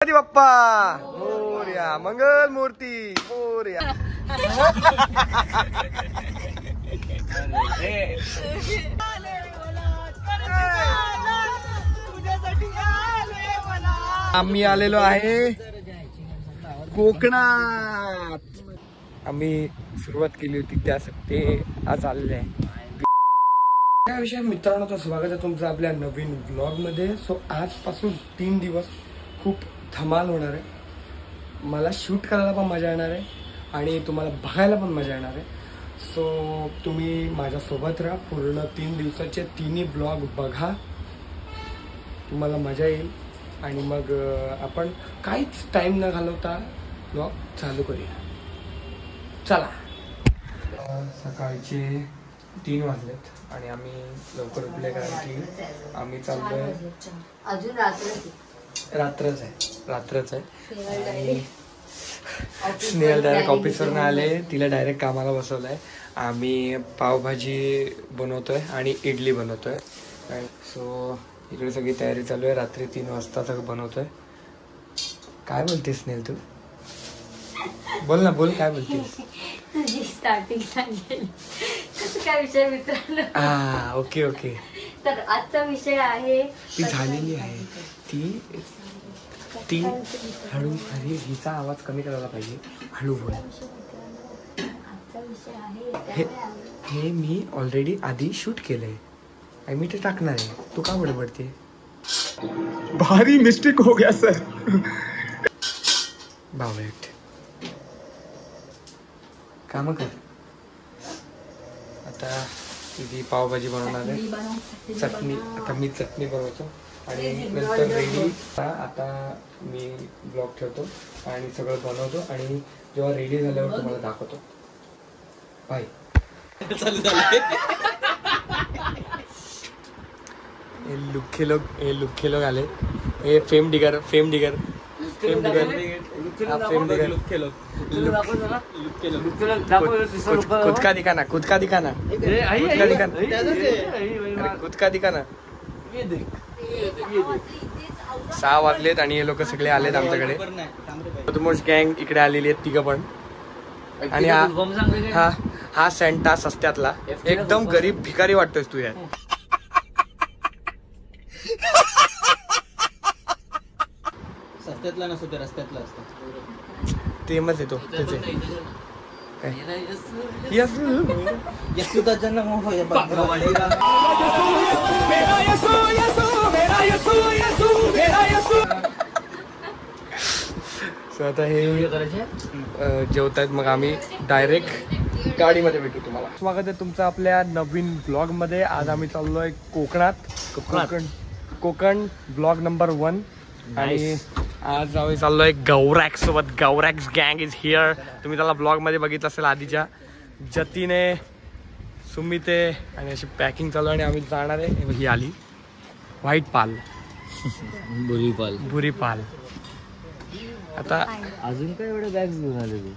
गणपती बाप्पा मोरया, मंगल मूर्ती मोरया. आम्ही आलेलो आहे कोकणात. आम्ही सुरुवात केली होती त्यासाठी आज आलेले आहे. काय विषय मित्रांनो, तर स्वागत आहे तुमचं आपल्या नवीन ब्लॉग मध्ये. सो आजपासून 3 दिवस खूप धमाल होणार आहे. मला शूट करायला पण मजा येणार आहे आणि तुम्हाला बघायला पण मजा येणार आहे. सो तुम्ही माझ्यासोबत राहा. पूर्ण 3 दिवसाचे तिन्ही ब्लॉग बघा, तुम्हाला मजा येईल. आणि मग आपण काहीच टाइम न घालवता ब्लॉग चालू करूया. चला. सकाळचे 3 वाजलेत आणि आम्ही लवकर उठले कारण की आम्ही चाललोय. अजून रात्रच आहे. आणि स्नेहल डायरेक्ट ऑफिसवरून आले, तिला डायरेक्ट कामाला बसवलंय. आम्ही पावभाजी बनवतोय आणि इडली बनवतोय. सो इकडे सगळी तयारी चालू आहे. रात्री 3 वाजता सगळं बनवतोय. काय बोलतेस स्नेहल तू? बोल ना, बोल काय बोलतेस? तुझी स्टार्टिंग कसं काय विषय मित्रांनो? ओके. तर आजचा विषय आहे, ती झालेली आहे ती हळू. अरे हिचा आवाज कमी करायला पाहिजे, हळू बोल. आजचा विषय आहे हे मी ऑलरेडी आधी शूट केलंय आणि मी ते टाकणार आहे. तू का बडबडते? भारी मिस्टेक हो गया सर. बावळट काम कर. आता ती पावभाजी बनवणार आहे. चटणी, आता मी चटणी बनवतो आणि नंतर रेडी. आता मी ब्लॉग ठेवतो आणि सगळं बनवतो आणि जेव्हा रेडी झाल्यावर तुम्हाला दाखवतो. बाय. लुखे लोग आले. हे फेम डिगर. खुद का दिखाना. 6 वाजलेत आणि हे लोक सगळे आलेत आमच्याकडे. प्रथमोश गँग इकडे आलेली आहेत, 3 पण. आणि हा सेंटा सस्त्यातला एकदम गरीब भिकारी वाटतोस तू यार. सस्त्यातला नसतो ते रस्त्यातला असतो. ते मग येतो त्याचे. आता हे जेवतायत, मग आम्ही डायरेक्ट गाडीमध्ये भेटू तुम्हाला. स्वागत आहे तुमचं आपल्या नवीन ब्लॉग मध्ये. आज आम्ही चाललोय कोकणात. Konkan blog number 1. आणि आज आम्ही चाललोय गौरॅक्स सोबत. गौरॅक्स गँग इज हिअर. तुम्ही त्याला ब्लॉग मध्ये बघितलं असेल आधीच्या. जतीने, सुमिते आणि अशी पॅकिंग चालू आहे आणि आम्ही जाणार आहे. ही आली व्हाईट पाल, बुरी पाल. आता अजून काय एवढे बॅग्स घेऊन आले तू?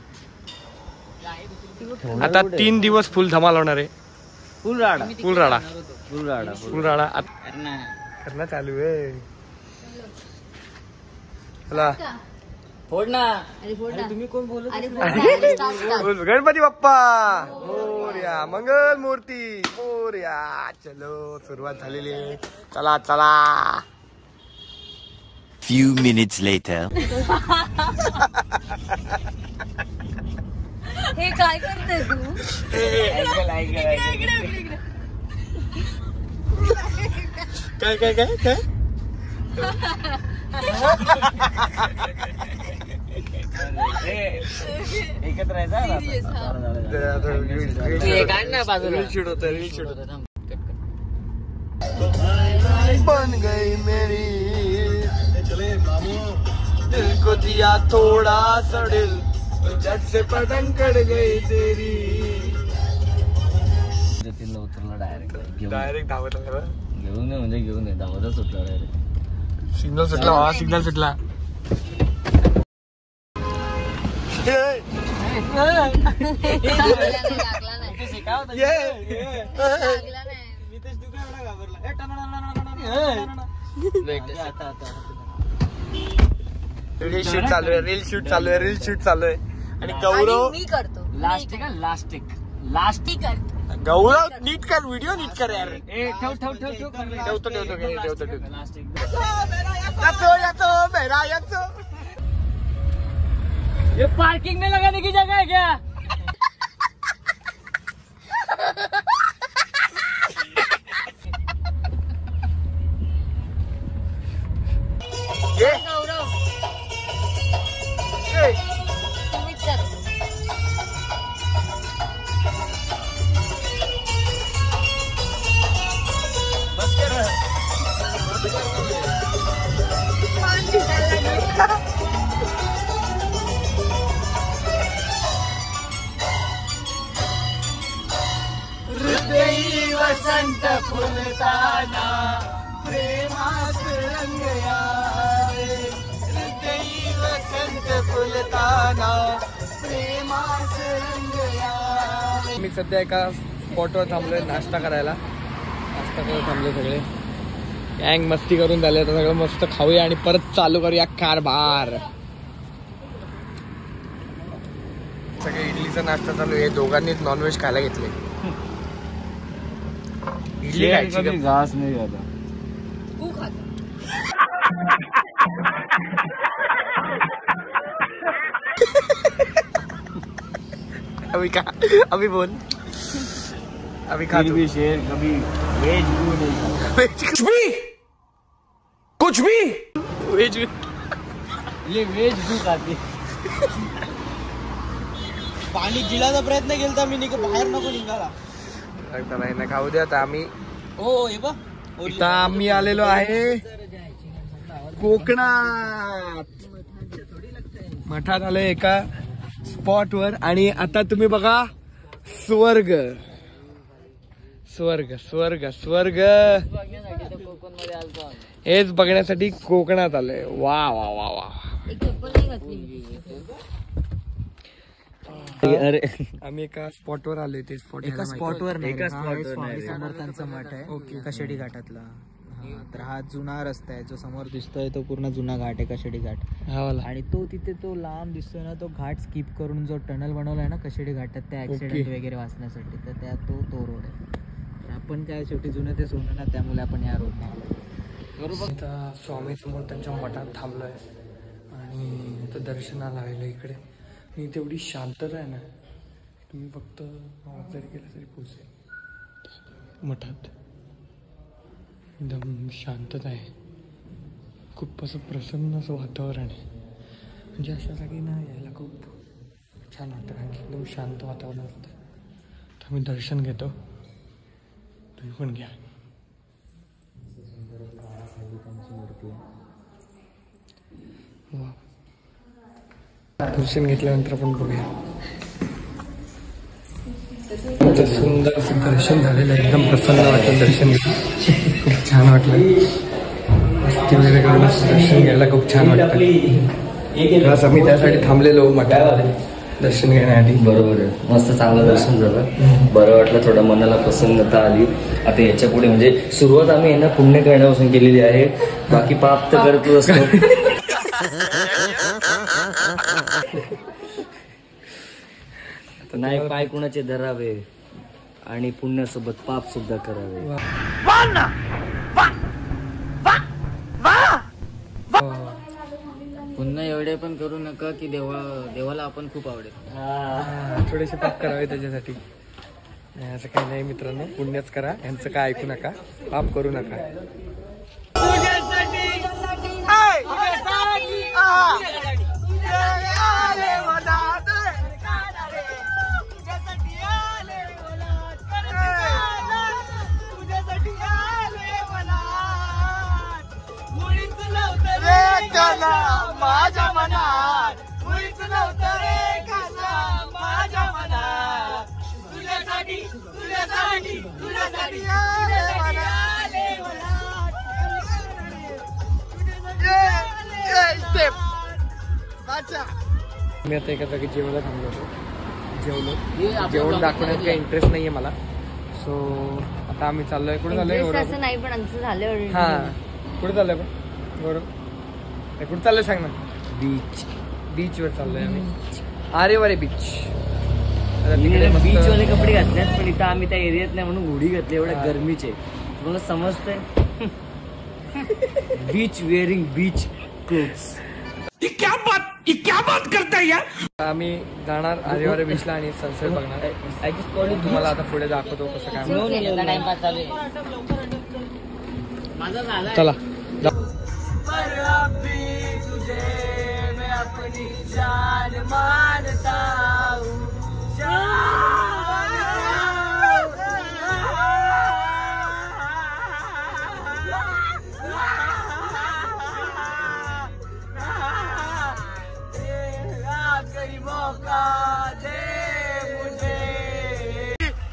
आता 3 दिवस फुल धमाल होणार आहे. फुल राडा करणं चालू आहे. चला फोड ना. तुम्ही कोण बोलत? गणपती बाप्पा मोरया, मंगल मूर्ती मोरया. चलो सुरुवात झालेली आहे. चला. Few minutes later. हे काय करते तू? काय एकत्र बन गई मेरी दिल को दिया थोड़ा सा दिल, झट से पतंग कट गई तेरी. उतरला डायरेक्ट धावत आला. घेऊन म्हणजे घेऊन धावतच सुटला डायरेक्ट. सिग्नल सुटला. रील शूट चालू आहे, रील शूट चालू आहे, रील शूट चालू आहे. आणि गौरव मी करतो. लास्ट का लास्ट करतो. गौरव नीट कर, व्हिडिओ नीट कर यार. ठेवतो लास्ट ये पार्किंग में लगाने की जगह है क्या? गौरव तुम्हीच कर. हृदयी वसंत फुलताना प्रेमास रंग यावे, हृदयी वसंत फुलताना प्रेमास रंग यावे. मी सध्या एका स्पॉटवर थांबलोय नाश्ता करायला. नाश्ता करत थांबले सगळे, गँग मस्ती करून झाले. तर सगळं मस्त खाऊया आणि परत चालू करूया कारभार. सगळे इडलीचा नाश्ता चालू आहे. दोघांनीच नॉनव्हेज खायला घेतले. इडली खायची का? घास नहीं जाता. तू खाता. अभी बोल. अभी खा फिर भी शेर कभी वेज भी नहीं खाता. कुछ भी वेज ये वेज भी खाते. पाणी गिळायचा प्रयत्न केला मी बाहेर नको निघाला. नाही खाऊ द्या. आता आम्ही हो हे बघ इथं आम्ही आलेलो आहे कोकणात. मठात आलोय एका स्पॉट वर. आणि आता तुम्ही बघा स्वर्ग स्वर्ग स्वर्ग स्वर्ग हेच बघण्यासाठी कोकणात आलोय. वा वा वा वा. एक चप्पल नाही घातली. अरे आम्ही एका स्पॉटवर आलोय. ते स्पॉट एका स्पॉटवर नाही, एका हा स्पॉटवर स्वामी नाही. समर्थांचा मठ आहे. ओके. कशेडी घाटातला. तर हा जुना रस्ता आहे जो समोर दिसतोय तो पूर्ण जुना घाट आहे कशेडी घाट. हा वाला. आणि तो तिथे तो लांब दिसतोय ना तो घाट स्किप करून जो टनल बनवलाय ना कशेडी घाटात त्या ऍक्सिडेंट वगैरे वाचण्यासाठी तर त्या तो रोड आहे. तर आपण काय शेवटी जुनं ते सोनं ना त्यामुळे आपण या रोडने आलो. आता स्वामी समर्थांच्या मठात थांबलोय आणि इथं दर्शनाला आलेलो इकडे. आणि तेवढी शांतता आहे ना, तुम्ही फक्त आवाज जरी केला तरी पोचेल. मठात एकदम शांतता आहे. खूप असं प्रसन्न असं वातावरण आहे. म्हणजे अशा जागी ना यायला खूप छान वाटतं, कारण की एकदम शांत वातावरण असतं. तर मी दर्शन घेतो, तुम्ही पण घ्या. दर्शन घेतल्यानंतर आपण बघूया. सुंदर असं दर्शन झालेलं, एकदम प्रसन्न वाटलं दर्शन घेतलं. खूप छान वाटलं. मस्ती वगैरे करून दर्शन घ्यायला खूप छान वाटतं. असं मी त्यासाठी थांबलेलो मठात दर्शन घेण्यासाठी. बरोबर आहे. मस्त चांगलं दर्शन झालं. बरं वाटलं, थोडं मनाला प्रसन्नता आली. आता याच्या पुढे म्हणजे सुरुवात आम्ही यांना पुण्य करण्यापासून केलेली आहे. बाकी पाप तर करतच असतो. नाही पाय कुणाचे धरावे आणि पुण्यासोबत पाप सुद्धा करावे. पुन्हा एवढे पण करू नका की देवाला आपण खूप आवडेल. थोडेसे पाप करावे त्याच्यासाठी. असं काही नाही मित्रांनो, पुण्यच करा. यांचं काय ऐकू नका, पाप करू नका. माझ्या मनात मुळीच नव्हतं रे खाना माझ्या मनात. तुझ्यासाठी तुझ्यासाठी तुझ्यासाठी आले मी आता एका जागी जेवायला थांबलो होतो. जेवण दाखवण्यात काही इंटरेस्ट नाहीये मला. सो आता आम्ही चाललोय. कुठे चाललोय? असं नाही पण आमचं झालं. हा कुठे चाललंय पण? बरोबर कुठे चाललंय सांग ना. बीच वर चाललोय आम्ही. आरेवारे बीच. बीच वाले कपडे घातलेत पण इथं आम्ही त्या एरियात नाही म्हणून घोडी घातली. एवढ्या गरमीचे तुम्हाला समजतंय. Beach wearing beach clothes. क्या बात करता यार. आम्ही जाणार आरेवारे बीचला आणि सनसेट बघणार. तुम्हाला आता पुढे दाखवतो कसं काय. टाइमपास चालू आहे. चला.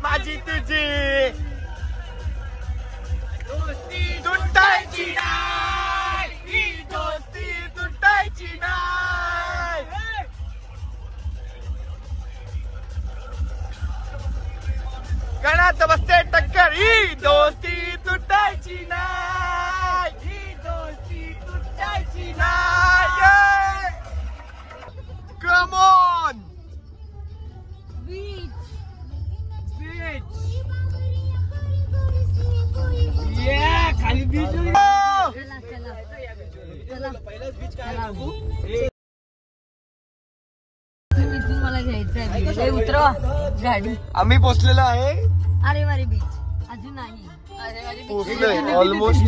माझी तुझी दोस्ती तुटायची नाही. दोस्ती तुटायची नाही. गणात बसते टक्कर. ही दोस्ती तुटायची नाही. ही दोस्ती तुटायची नाही. Come on. खाली बीच. इथून मला घ्यायचंय. उतरवा गाडी. आम्ही पोचलेलो आहे. आरेवारे बीच अजून नाही. आरेवारे बीच पोचलोय ऑलमोस्ट.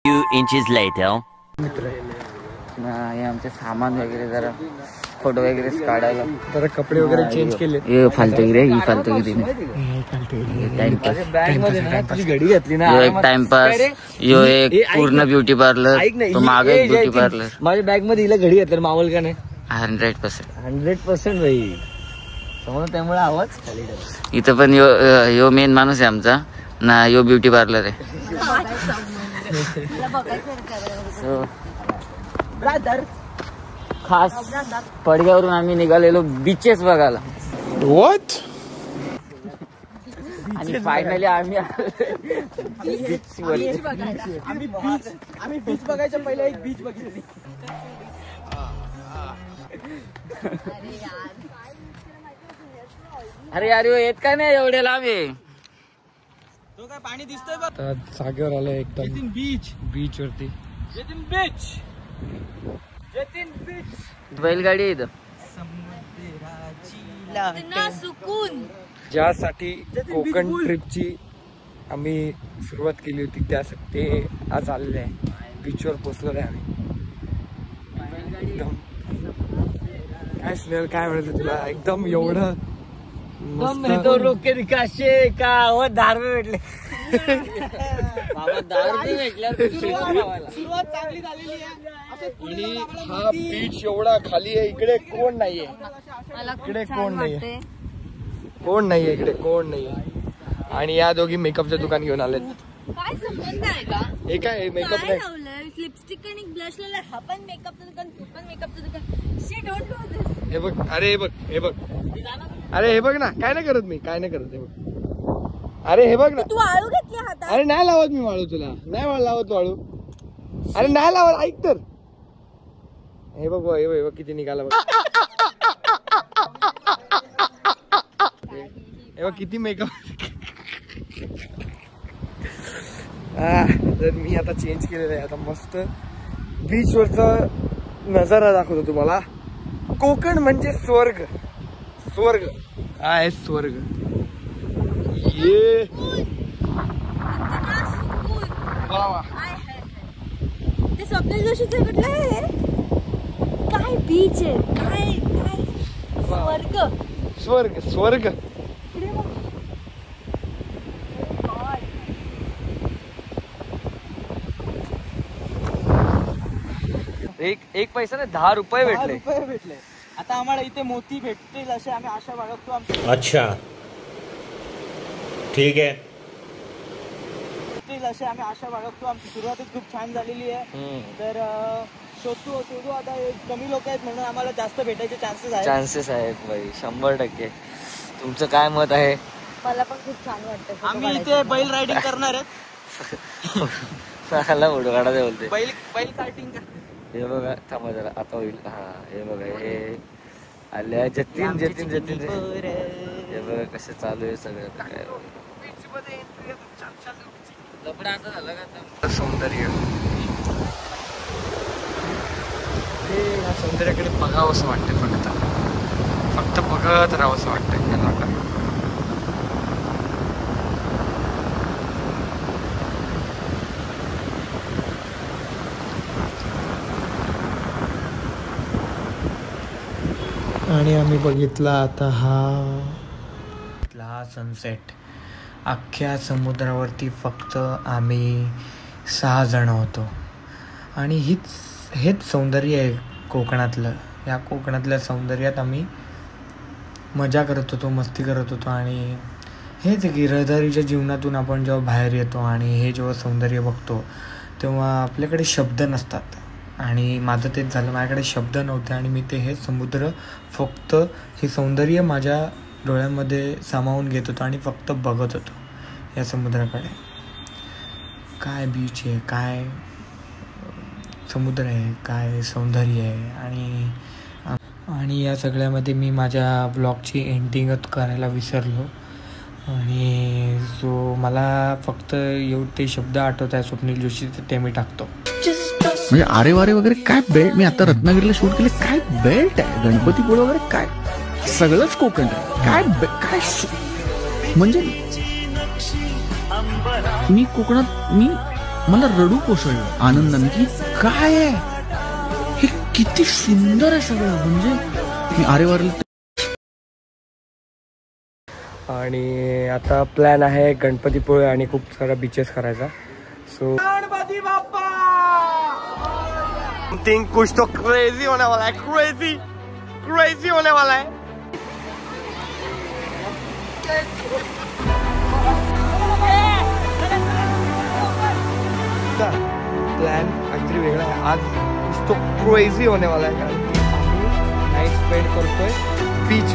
Few inches later. हे आमचे सामान वगैरे जरा फोटो वगैरे काढायला. जरा कपडे वगैरे चेंज केले. हे फालतूगिरी ही फालतूगिरी टाइमपास. घडी घातली ना. एक टाइमपास. यो एक पूर्ण ब्युटी पार्लर. तो मागे एक ब्युटी पार्लर. माझ्या बॅग मध्ये हिला घडी घातली. मावल का नाही. 100% भाई. समोर त्यामुळे आवाज खाली. इथं पण यो मेन माणूस आहे आमचा ना. यो ब्युटी पार्लर आहे. खास पडग्यावरून आम्ही निघालेलो बीचेस बघायला. व्हॉट. आणि फायनली आम्ही बीच बघायच्या पहिले एक बीच बघितली. अरे यार येत काय नाही एवढे लांब आहे. तो काय पाणी दिसतोय बघ. जागेवर आलोय एकदम बीच वरती. बैलगाडी आहे इथं. सुकून. ज्यासाठी कोकण ट्रिपची आम्ही सुरुवात केली होती त्यासाठी ते आज आलेले आहे. बीचवर पोचलो आहे आम्ही. एकदम काय स्मेल काय म्हणायचं तुला. एकदम एवढं तो रोके दिकाशे का व 10 रुपये भेटले. बाबा 10 रुपये भेटल्यावर सुरुवात चांगली झालेली आहे. आणि हा बीच एवढा खाली आहे. इकडे कोण नाहीये. इकडे कोण नाहीये. कोण नाहीये इकडे. कोण नाहीये. आणि या दोघी मेकअपचं दुकान घेऊन आलेत. काय संबंध आहे का. हे काय मेकअप नाही. लिपस्टिक आणि ब्लश लावलंय. हा पण मेकअपचं दुकान. तू पण मेकअपचं दुकान. शी डोंट डू दिस. हे बघ. अरे हे बघ. हे बघ. अरे हे बघ ना. काय नाही करत मी. काय नाही करत. हे बघ. अरे हे बघ ना. तू आळू घेतली हातात. अरे नाही लावत मी वाळू. तुला नाही लावत वाळू. अरे नाही लावत. ऐक तर. हे बघ. हे बघ किती निघाला बघ. हे बघ किती मेकअप. तर मी आता चेंज केलेलं आहे. आता मस्त बीच वरचा नजारा दाखवतो तुम्हाला. कोकण म्हणजे स्वर्ग. स्वर्ग आहे स्वर्ग. ये ते स्वप्नील जोशीचं कुठलं आहे. काय बीच आहे. काय काय स्वर्ग. स्वर्ग स्वर्ग. एक पैसा नाही 10 रुपये भेटले. आता आम्हाला इथे मोती भेटतील असे आम्ही आशा बाळगतो. अच्छा ठीक आहे. असे आम्ही आशा बाळगतो. आमची सुरुवातच खूप छान झालेली आहे. तर शोधू आता. कमी लोक आहेत म्हणून आम्हाला जास्त भेटायचे चान्सेस आहेत भाई 100%. तुमचं काय मत आहे? मला पण खूप छान वाटतं. आम्ही इथे बैल रायडिंग करणार आहेत. मला फोटो काढायला बोलते. बैल कार्टिंग. हे बघा थांबा जरा आता होईल. हा हे बघा हे आल्या जतीन हे बघा कसं चालू आहे सगळं. काय लपडा आता झालं का सौंदर्य ते ह्या सौंदर्याकडे बघावं असं वाटतं. फक्त बघत राहावं असं वाटतं याला. आणि आम्ही बघितला आता हा सनसेट. अख्ख्या समुद्रावरती फक्त आम्ही 6 जण होतो आणि हेच सौंदर्य आहे कोकणातलं. या कोकणातल्या सौंदर्यात आम्ही मजा करत होतो, मस्ती करत होतो. आणि हेच की रहदारीच्या जीवनातून आपण जेव्हा बाहेर येतो आणि हे जेव्हा सौंदर्य बघतो तेव्हा आपल्याकडे शब्द नसतात. आणि माझं तेच झालं, माझ्याकडे शब्द नव्हते आणि मी ते हे समुद्र फक्त हे सौंदर्य माझ्या डोळ्यांमध्ये सामावून घेत होतो आणि फक्त बघत होतो या समुद्राकडे. काय बीच आहे, काय समुद्र आहे, काय सौंदर्य आहे. आणि या सगळ्यामध्ये मी माझ्या ब्लॉगची एंडिंगच करायला विसरलो. आणि सो मला फक्त ते शब्द आठवत आहे स्वप्नील जोशी, ते मी टाकतो. म्हणजे आरे वारे वगैरे काय बेल्ट. मी आता रत्नागिरीला शूट केले. काय बेल्ट आहे, गणपतीपुळे वगैरे काय सगळंच कोकण आहे. काय म्हणजे मी कोकणात मला रडू कोसळलं आनंदाने की काय आहे हे, किती सुंदर आहे सगळं. म्हणजे मी आरे वारेला. आणि आता प्लॅन आहे गणपतीपुळे आणि खूप सारा बीचेस करायचा. सो गणपती बाप्पा थिंक कुछ तो क्रेजी होने वाला है. क्रेजी होने वाला है. प्लॅन काहीतरी वेगळा आहे आज. कुछ तो क्रेजी होने वाला है. कारण की आम्ही नाईट स्पेंड करतोय बीच.